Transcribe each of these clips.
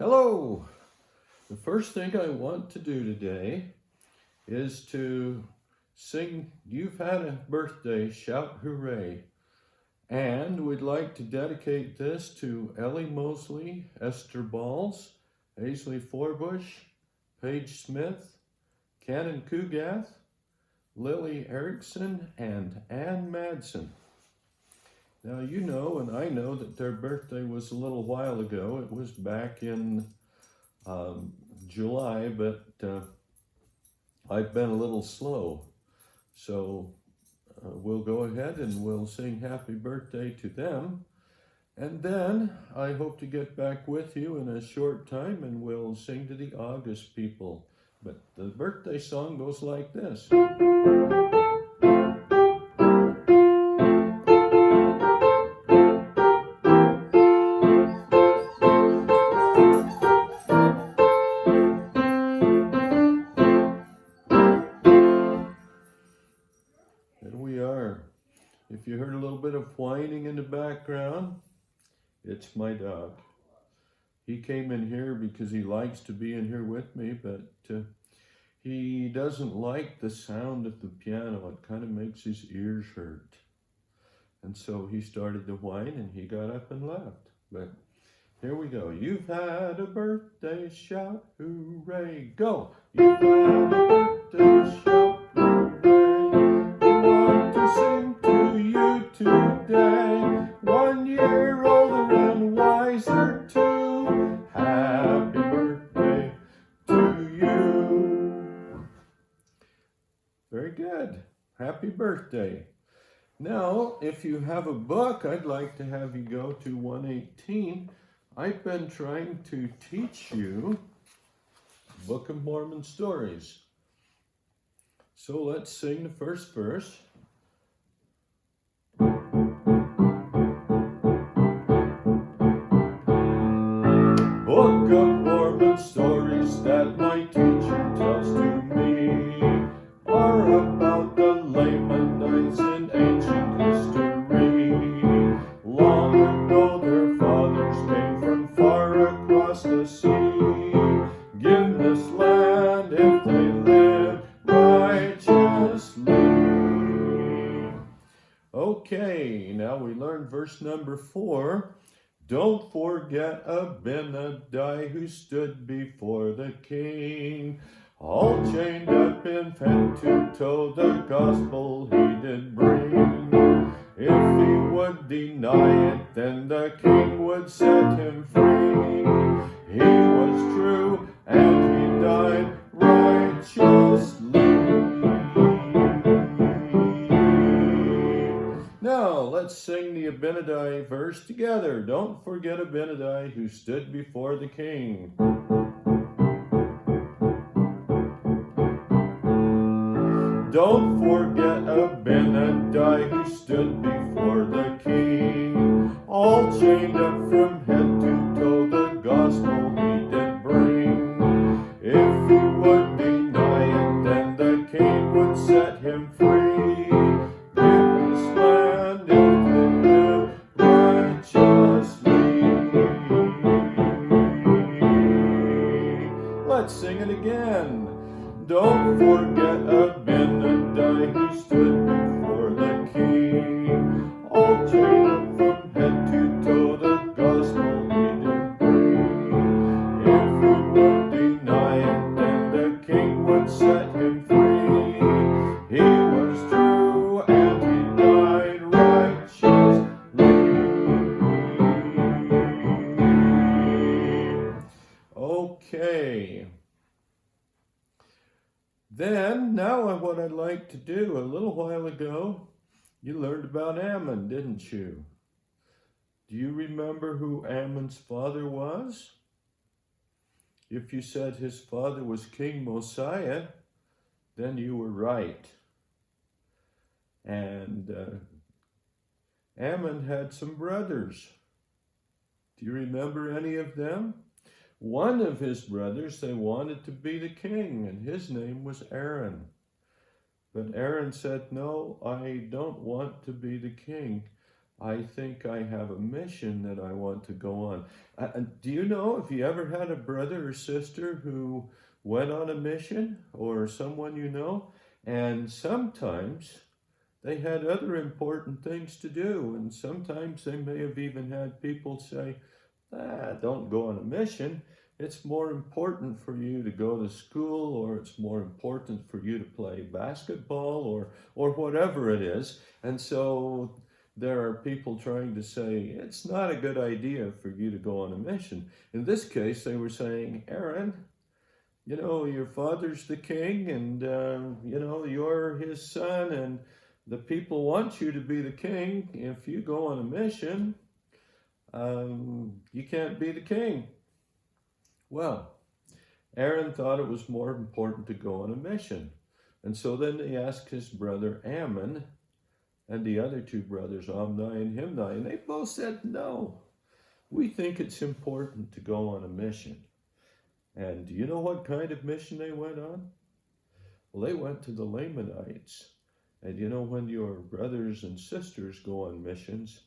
Hello! The first thing I want to do today is to sing You've Had a Birthday, Shout Hooray. And we'd like to dedicate this to Ellie Mosley, Esther Balls, Aisley Forbush, Paige Smith, Cannon Kugath, Lily Erickson, and Ann Madsen. Now you know, and I know that their birthday was a little while ago. It was back in July, but I've been a little slow. So we'll go ahead and we'll sing happy birthday to them. And then I hope to get back with you in a short time and we'll sing to the August people. But the birthday song goes like this. If you heard a little bit of whining in the background, it's my dog. He came in here because he likes to be in here with me, but he doesn't like the sound of the piano. It kind of makes his ears hurt. And so he started to whine and he got up and left. But here we go. You've had a birthday, shout hooray, go! You've had a birthday, shout today, 1 year older and wiser too. Happy birthday to you. Very good. Happy birthday. Now, if you have a book, I'd like to have you go to 118. I've been trying to teach you the Book of Mormon Stories. So let's sing the first verse. Book of Mormon stories that my teacher tells to me are about the Lamanites in ancient history. Long ago their fathers came from far across the sea, given this land if they live righteously. Okay, now we learned verse number 4. Don't forget Abinadi who stood before the king, all chained up in head to toe, the gospel he did bring. If he would deny it, then the king would set him free. He was true and he died righteously. Now, let's sing the Abinadi verse together. Don't forget Abinadi who stood before the king. Don't forget Abinadi who stood before the king, all chained up from head to toe, the gospel he did bring. If he would deny it, then the king would set him free. Let's sing it again. Don't forget Abinadi who stood before the king, all chained up from head to toe, the gospel he did bring. If he would deny it, then the king would set him free. He was true and he died righteously. Okay. Then, now what I'd like to do, a little while ago, you learned about Ammon, didn't you? Do you remember who Ammon's father was? If you said his father was King Mosiah, then you were right. And Ammon had some brothers. Do you remember any of them? One of his brothers, they wanted to be the king, and his name was Aaron. But Aaron said, no, I don't want to be the king. I think I have a mission that I want to go on. Do you know if you ever had a brother or sister who went on a mission, or someone you know, and sometimes they had other important things to do, and sometimes they may have even had people say, don't go on a mission. It's more important for you to go to school, or it's more important for you to play basketball, or whatever it is. And so there are people trying to say it's not a good idea for you to go on a mission. In this case, they were saying, Aaron, your father's the king, and you're his son, and the people want you to be the king. If you go on a mission, you can't be the king. Well, Aaron thought it was more important to go on a mission. And so then they asked his brother Ammon and the other two brothers, Omni and Himni, and they both said, no, we think it's important to go on a mission. And do you know what kind of mission they went on? Well, they went to the Lamanites. And when your brothers and sisters go on missions,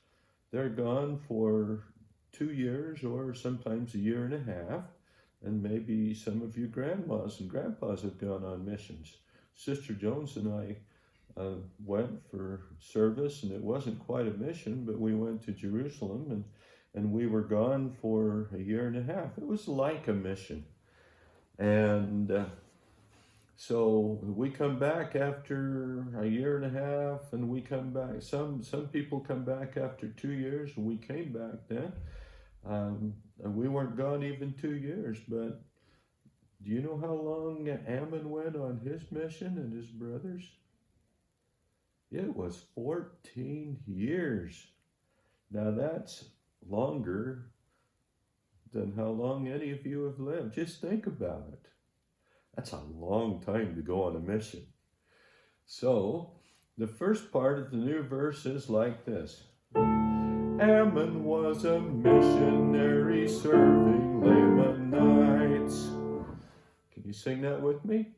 they're gone for 2 years or sometimes a year and a half. And maybe some of you grandmas and grandpas have gone on missions. Sister Jones and I went for service, and it wasn't quite a mission, but we went to Jerusalem, and we were gone for a year and a half. It was like a mission. And so we come back after a year and a half, and we come back. Some people come back after 2 years, and we came back then. And we weren't gone even 2 years, but do you know how long Ammon went on his mission and his brothers? It was 14 years. Now that's longer than how long any of you have lived. Just think about it. That's a long time to go on a mission. So the first part of the new verse is like this. Ammon was a missionary serving Lamanites. Can you sing that with me?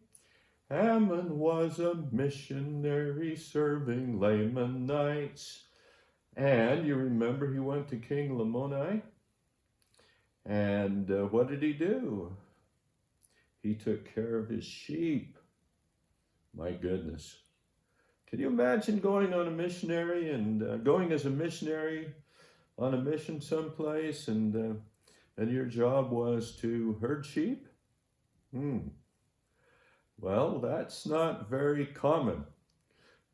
Ammon was a missionary serving Lamanites. And you remember he went to King Lamoni? And what did he do? He took care of his sheep. My goodness. Can you imagine going on a missionary and going as a missionary on a mission someplace, and your job was to herd sheep? Well, that's not very common.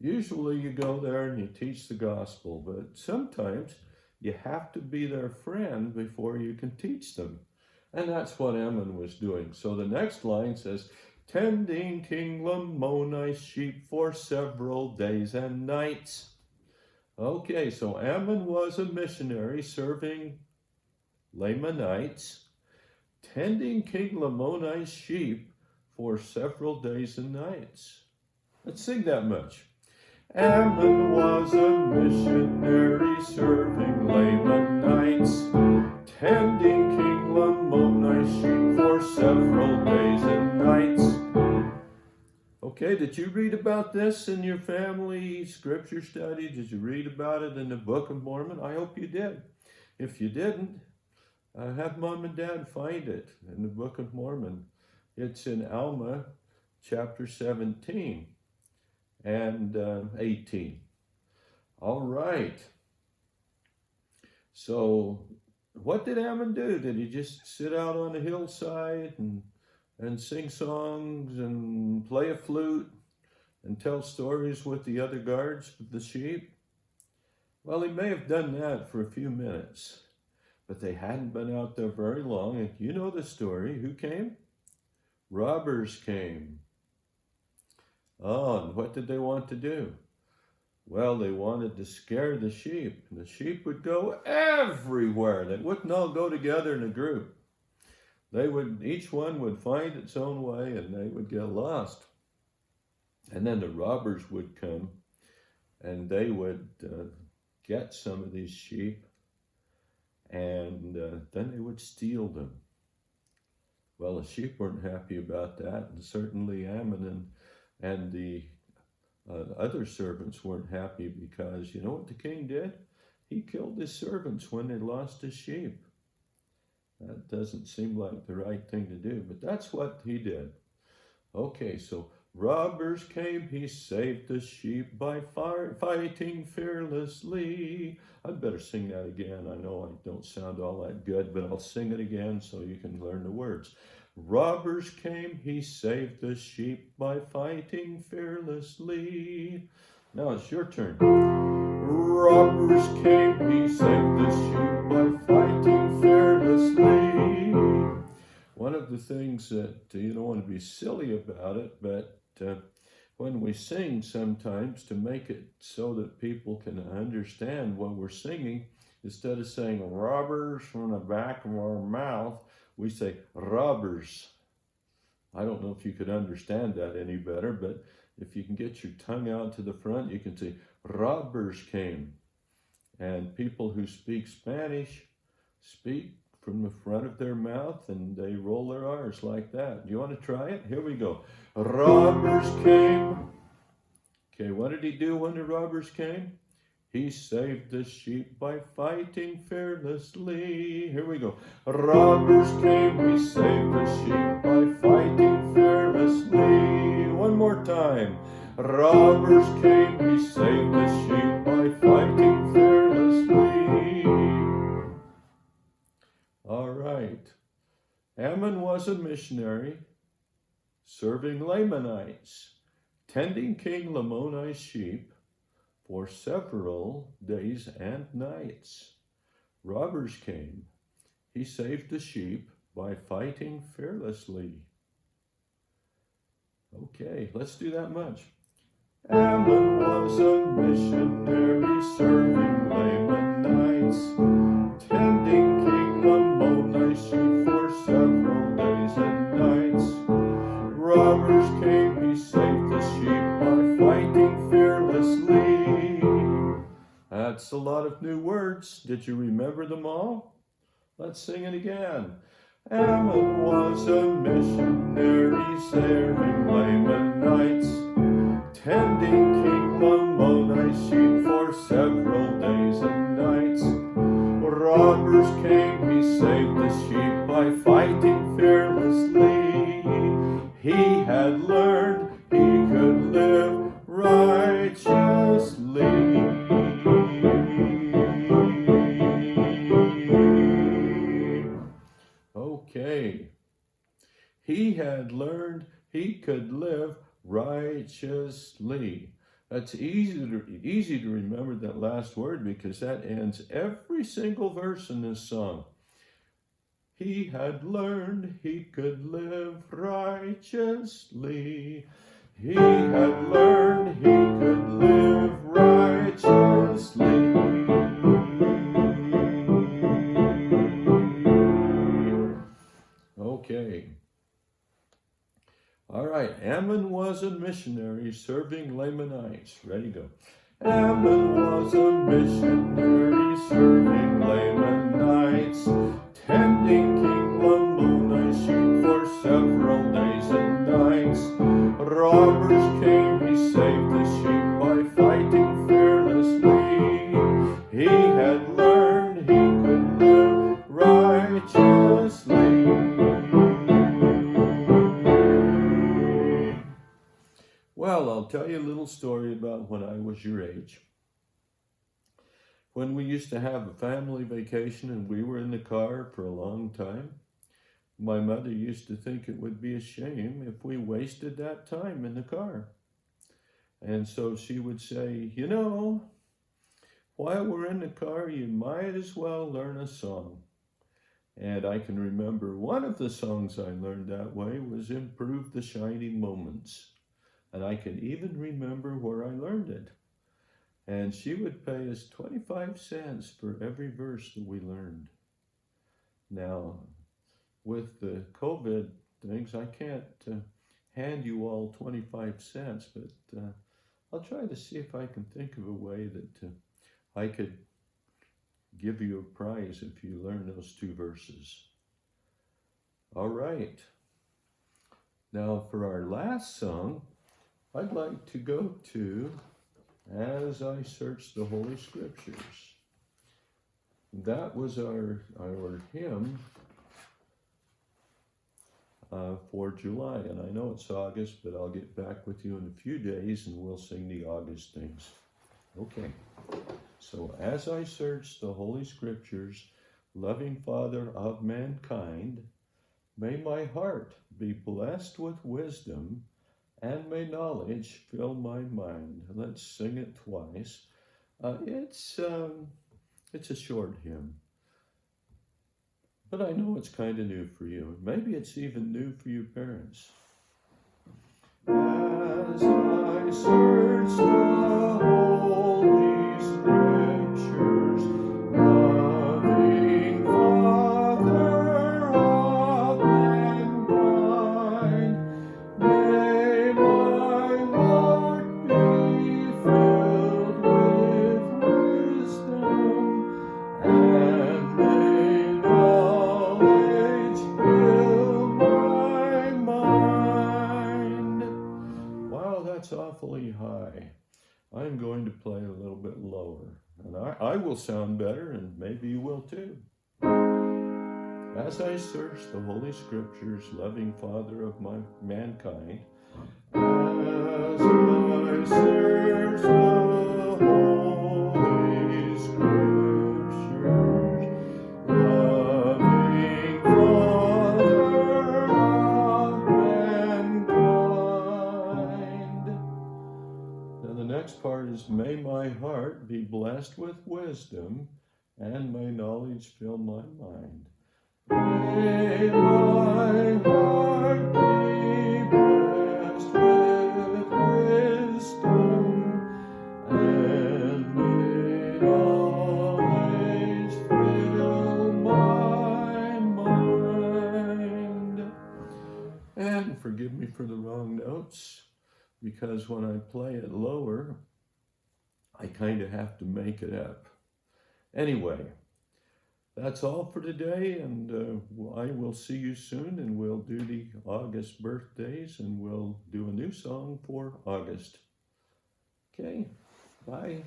Usually you go there and you teach the gospel, but sometimes you have to be their friend before you can teach them. And that's what Ammon was doing. So the next line says, tending King Lamoni's sheep for several days and nights. Okay, so Ammon was a missionary serving Lamanites, tending King Lamoni's sheep for several days and nights. Let's sing that much. Ammon was a missionary serving Lamanites, tending King Lamoni's sheep for several days and nights. Okay, did you read about this in your family scripture study? Did you read about it in the Book of Mormon? I hope you did. If you didn't, have Mom and Dad find it in the Book of Mormon. It's in Alma chapter 17 and 18. All right. So what did Ammon do? Did he just sit out on a hillside and sing songs and play a flute and tell stories with the other guards with the sheep? Well, he may have done that for a few minutes, but they hadn't been out there very long. And you know the story. Who came? Robbers came. Oh, and what did they want to do? Well, they wanted to scare the sheep. The sheep would go everywhere. They wouldn't all go together in a group. Each one would find its own way, and they would get lost. And then the robbers would come, and they would get some of these sheep, and then they would steal them. Well, the sheep weren't happy about that, and certainly Ammon and the other servants weren't happy, because you know what the king did? He killed his servants when they lost his sheep. That doesn't seem like the right thing to do, but that's what he did. Okay, so robbers came, he saved the sheep by fighting fearlessly. I'd better sing that again. I know I don't sound all that good, but I'll sing it again so you can learn the words. Robbers came, he saved the sheep by fighting fearlessly. Now it's your turn. Robbers came, he saved the sheep by fighting fearlessly. One of the things that you don't want to be silly about it, but when we sing sometimes, to make it so that people can understand what we're singing, instead of saying robbers from the back of our mouth, we say robbers. I don't know if you could understand that any better, but if you can get your tongue out to the front, you can say robbers came. And people who speak Spanish speak from the front of their mouth and they roll their R's like that. Do you want to try it? Here we go. Robbers came. Okay, what did he do when the robbers came? He saved the sheep by fighting fearlessly. Here we go. Robbers came, he saved the sheep by fighting fearlessly. One more time. Robbers came, he saved the sheep by fighting fearlessly. All right. Ammon was a missionary serving Lamanites, tending King Lamoni's sheep for several days and nights. Robbers came. He saved the sheep by fighting fearlessly. Okay, let's do that much. Ammon was a missionary serving Lamanites, tending King Lamoni's sheep for several days and nights. Robbers came, he saved the sheep by fighting fearlessly. That's a lot of new words. Did you remember them all? Let's sing it again. Ammon was a missionary serving Lamanites, tending King Lamoni's sheep for several days and nights. Robbers came, he saved the sheep by fighting fearlessly. He had learned he could live righteously. Okay. He had learned he could live righteously. That's easy to remember that last word because that ends every single verse in this song. He had learned he could live righteously. He had learned he could live righteously. Okay. All right. Ammon was a missionary serving Lamanites. Ready, go. Ammon was a missionary serving Lamanites, tending King Lamoni's sheep for several days and nights. Robbers came, he saved the sheep by fighting fearlessly. He had learned he could live righteously. Well, I'll tell you a little story about when I was your age. When we used to have a family vacation and we were in the car for a long time, my mother used to think it would be a shame if we wasted that time in the car. And so she would say, you know, while we're in the car, you might as well learn a song. And I can remember one of the songs I learned that way was Improve the Shining Moments. And I can even remember where I learned it. And she would pay us 25 cents for every verse that we learned. Now, with the COVID things, I can't hand you all 25 cents, but I'll try to see if I can think of a way that I could give you a prize if you learn those two verses. All right. Now, for our last song, I'd like to go to As I Search the Holy Scriptures. that was our hymn for July. And I know it's August, but I'll get back with you in a few days and we'll sing the August things. Okay. So as I search the Holy Scriptures, loving Father of mankind, may my heart be blessed with wisdom, and may knowledge fill my mind. Let's sing it twice. It's a short hymn, but I know it's kind of new for you. Maybe it's even new for you parents. As I search the Holy Scriptures, loving Father of mankind, may my heart be filled with wisdom, and may knowledge fill my mind. Wow, that's awfully high. I'm going to play a little bit lower, and I will sound better, and maybe you will too. As I search the Holy Scriptures, loving Father of mankind, as I search the Holy Scriptures, loving Father of mankind. Now the next part is, may my heart be blessed with wisdom, and may knowledge fill my mind. May my heart be blessed with wisdom, and may knowledge fill my mind. And forgive me for the wrong notes, because when I play it lower, I kind of have to make it up. Anyway, that's all for today, and I will see you soon, and we'll do the August birthdays, and we'll do a new song for August. Okay, bye.